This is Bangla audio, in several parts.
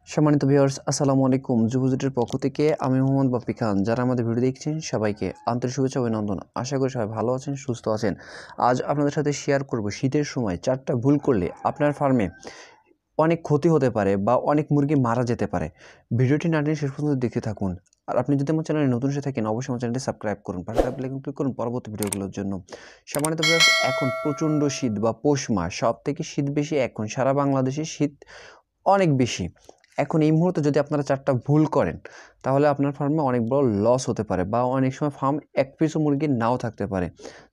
সম্মানিত ভিউয়ার্স, আসসালামু আলাইকুম। যুবজোটের পক্ষ থেকে আমি মোহাম্মদ বাপ্পি খান। যারা আমাদের ভিডিও দেখছেন সবাইকে আন্তরিক শুভেচ্ছা ও অভিনন্দন। আশা করি সবাই ভালো আছেন, সুস্থ আছেন। আজ আপনাদের সাথে শেয়ার করব শীতের সময় 4টা ভুল করলে আপনার ফার্মে অনেক ক্ষতি হতে পারে বা অনেক মুরগি মারা যেতে পারে। ভিডিওটি না টেনে শেষ পর্যন্ত দেখতে থাকুন। আর আপনি যদি আমার চ্যানেলে নতুন এসে থাকেন অবশ্যই আমার চ্যানেলটি সাবস্ক্রাইব করুন, পাশে থাকা বেল আইকন ক্লিক করুন পরবর্তী ভিডিওগুলোর জন্য। সম্মানিত ভিউয়ার্স, এখন প্রচণ্ড শীত বা পৌষ মাস, সবথেকে শীত বেশি এখন সারা বাংলাদেশে শীত অনেক বেশি। এখন এই মুহূর্তে যদি আপনারা 4টা ভুল করেন তাহলে আপনার ফার্মে অনেক বড় লস হতে পারে বা অনেক সময় ফার্ম এক পিসও মুরগি নাও থাকতে পারে।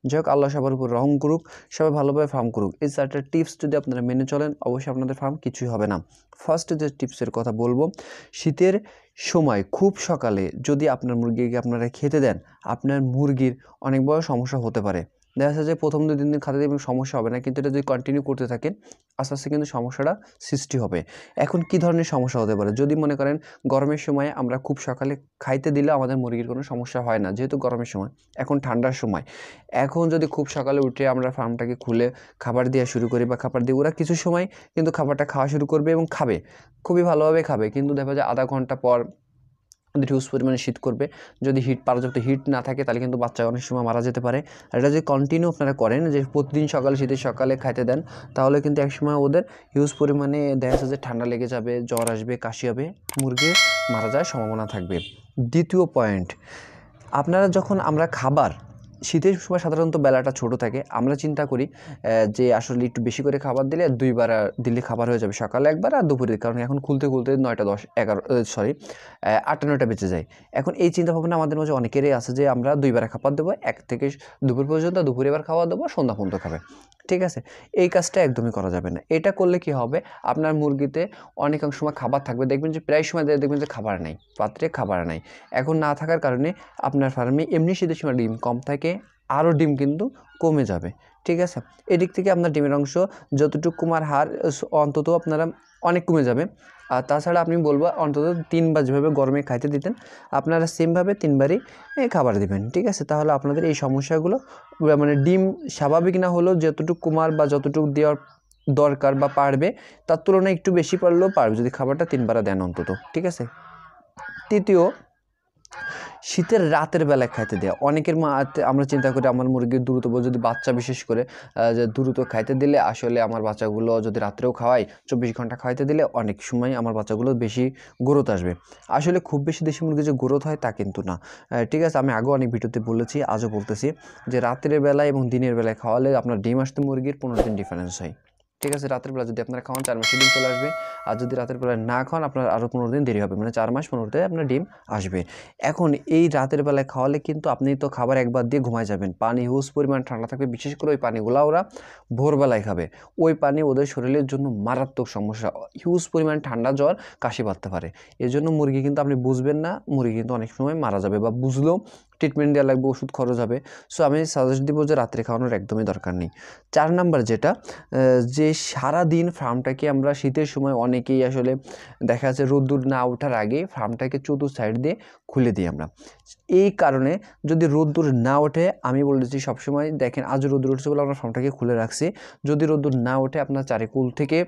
যাই হোক, আল্লাহ সবার উপর রহম করুক, সবাই ভালোভাবে ফার্ম করুক। এই 4টা টিপস যদি আপনারা মেনে চলেন অবশ্যই আপনাদের ফার্ম কিছুই হবে না। ফার্স্ট যে টিপসের কথা বলবো, শীতের সময় খুব সকালে যদি আপনার মুরগিকে আপনারা খেতে দেন, আপনার মুরগির অনেক বড় সমস্যা হতে পারে। দেখা যাচ্ছে যে প্রথম 2-3 দিন খাতে দেবেন সমস্যা হবে না, কিন্তু এটা যদি কন্টিনিউ করতে থাকেন আস্তে আস্তে কিন্তু সমস্যাটা সৃষ্টি হবে। এখন কি ধরনের সমস্যা হতে পারে? যদি মনে করেন গরমের সময় আমরা খুব সকালে খাইতে দিলে আমাদের মুরগির কোনো সমস্যা হয় না, যেহেতু গরমের সময়। এখন ঠান্ডার সময়, এখন যদি খুব সকালে উঠে আমরা ফার্মটাকে খুলে খাবার দেওয়া শুরু করি বা খাবার দিই, ওরা কিছু সময় কিন্তু খাবারটা খাওয়া শুরু করবে এবং খাবে, খুবই ভালোভাবে খাবে। কিন্তু দেখা যায় আধা ঘন্টা পর ওদের হিউজ পরিমাণে শীত করবে। যদি পর্যাপ্ত হিট না থাকে তাহলে কিন্তু বাচ্চা অনেক সময় মারা যেতে পারে। আর এটা যদি কন্টিনিউ আপনারা করেন, যে প্রতিদিন সকালে শীতের সকালে খাইতে দেন, তাহলে কিন্তু একসময় ওদের হিউজ পরিমাণে দেখা যাচ্ছে যে ঠান্ডা লেগে যাবে, জ্বর আসবে, কাশি হবে, মুরগি মারা যাওয়ার সম্ভাবনা থাকবে। দ্বিতীয় পয়েন্ট, আপনারা যখন আমরা খাবার শীতের সময় সাধারণত বেলাটা ছোট থাকে, আমরা চিন্তা করি যে আসলে একটু বেশি করে খাবার দিলে 2বার দিলে খাবার হয়ে যাবে, সকালে একবার আর দুপুরে, কারণ এখন খুলতে 9টা 10 11 8টা 9টা বেজে যায়। এখন এই চিন্তা ভাবনা আমাদের মাঝে অনেকেরই আছে যে আমরা 2বার খাবার দেবো, 1 থেকে দুপুর পর্যন্ত, দুপুরে এবার খাবার দেবো, সন্ধ্যা পর্যন্ত খাবে। ঠিক আছে, এই কাজটা একদমই করা যাবে না। এটা করলে কি হবে, আপনার মুরগিতে অনেকাংশ সময় খাবার থাকবে, দেখবেন যে প্রায় সময় দেখবেন যে খাবার নেই, পাত্রে খাবার নাই। এখন না থাকার কারণে আপনার ফার্মে এমনি শীতের সময় ডিম কম থাকে, আরও ডিম কিন্তু কমে যাবে। ঠিক আছে, এদিক থেকে আপনার ডিমের অংশ যতটুকু কমার হার অন্তত আপনারা অনেক কমে যাবে। আর তাছাড়া আপনি বলবো অন্তত 3বার যেভাবে গরমে খাইতে দিতেন আপনারা সেমভাবে 3বারই খাবার দিবেন। ঠিক আছে, তাহলে আপনাদের এই সমস্যাগুলো মানে ডিম স্বাভাবিক না হলেও যতটুকু কমার বা যতটুকু দেওয়ার দরকার বা পারবে তার তুলনায় একটু বেশি পারলেও পারবে যদি খাবারটা 3বার দেন অন্তত। ঠিক আছে, তৃতীয়, শীতের রাতের বেলায় খাইতে দেওয়া। অনেকের আমরা চিন্তা করি আমার মুরগির দ্রুত, যদি বাচ্চা বিশেষ করে যে দ্রুত খাইতে দিলে আসলে আমার বাচ্চাগুলো যদি রাত্রেও খাওয়াই, 24 ঘন্টা খাইতে দিলে অনেক সময় আমার বাচ্চাগুলো বেশি গ্রোথ আসবে। আসলে খুব বেশি দেশি মুরগি যে গ্রোথ হয় তা কিন্তু না। ঠিক আছে, আমি আগেও অনেক ভিডিওতে বলেছি, আজও বলতেছি যে রাতের বেলায় এবং দিনের বেলায় খাওয়ালে আপনার ডিম আসতে মুরগির 15 দিন ডিফারেন্স হয়। ঠিক আছে, রাতের বেলা যদি আপনারা খাওয়ান 4 মাসে ডিম চলে আসবে, আর যদি রাতের বেলায় না খাওয়ান আপনার আরও 15 দিন দেরি হবে, মানে 4 মাস 15 দিনে আপনার ডিম আসবে। এখন এই রাতের বেলায় খাওয়ালে কিন্তু আপনি তো খাবার একবার দিয়ে ঘুমায় যাবেন, পানি হিউজ পরিমাণ ঠান্ডা থাকবে, বিশেষ করে ওই পানিগুলো ওরা ভোরবেলায় খাবে। ওই পানি ওদের শরীরের জন্য মারাত্মক সমস্যা, হিউজ পরিমাণ ঠান্ডা, জ্বর, কাশি বাড়তে পারে। এই জন্য মুরগি কিন্তু আপনি বুঝবেন না, মুরগি কিন্তু অনেক সময় মারা যাবে, বা বুঝলেও ট্রিটমেন্ট দেওয়া লাগবে, ওষুধ খরচ হবে। সো আমি সাজেস্ট দিব যে রাত্রে খাওয়ানোর একদমই দরকার নেই। 4 নাম্বার যেটা, যে সারাদিন ফার্মটাকে আমরা শীতের সময় অনেকেই আসলে দেখা যাচ্ছে রোদ্দুর না ওঠার আগে ফার্মটাকে চতুর্থ সাইড দিয়ে খুলে দিই আমরা। এই কারণে যদি রোদ্দুর না ওঠে, আমি বলেছি সবসময় দেখেন আজ রোদ্দুর উঠছে বলে আমরা ফার্মটাকে খুলে রাখছি, যদি রোদ্দুর না ওঠে আপনার চারিকুল থেকে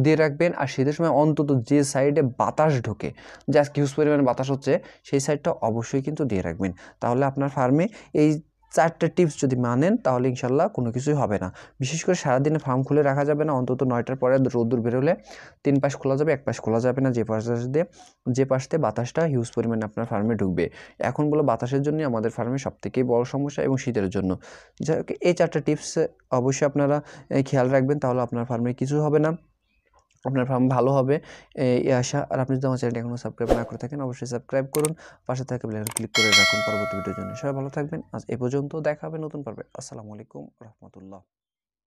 দিয়ে রাখবেন। আর শীতের সময় অন্তত যে সাইডে বাতাস ঢোকে, যে আজকে হিউজ পরিমাণে বাতাস হচ্ছে, সেই সাইডটা অবশ্যই কিন্তু দিয়ে রাখবেন। তাহলে আপনার ফার্মে এই 4টা টিপস যদি মানেন তাহলে ইনশাল্লাহ কোনো কিছুই হবে না। বিশেষ করে সারাদিনে ফার্ম খুলে রাখা যাবে না, অন্তত 9টার পরে রোদ্দুর বেরোলে 3 পাশ খোলা যাবে, 1 পাশ খোলা যাবে না, যে পাশ দিয়ে বাতাসটা হিউজ পরিমাণে আপনার ফার্মে ঢুকবে। এখন বলো বাতাসের জন্য আমাদের ফার্মে সবথেকে বড় সমস্যা, এবং শীতের জন্য। যাই হোক, এই 4টা টিপস অবশ্যই আপনারা খেয়াল রাখবেন, তাহলে আপনার ফার্মে কিছু হবে না, আপনার ফার্ম ভালো হবে, এই আশা। আর আপনি যদি আমার চ্যানেলটি এখনও সাবস্ক্রাইব না করে থাকেন অবশ্যই সাবস্ক্রাইব করুন, পাশে থাকা বেল আইকন ক্লিক করে রাখুন পরবর্তী ভিডিওর জন্য। সবাই ভালো থাকবেন, আজ এ পর্যন্ত, দেখা হবে নতুন পর্বে। আসসালামু আলাইকুম রহমতুল্লাহ।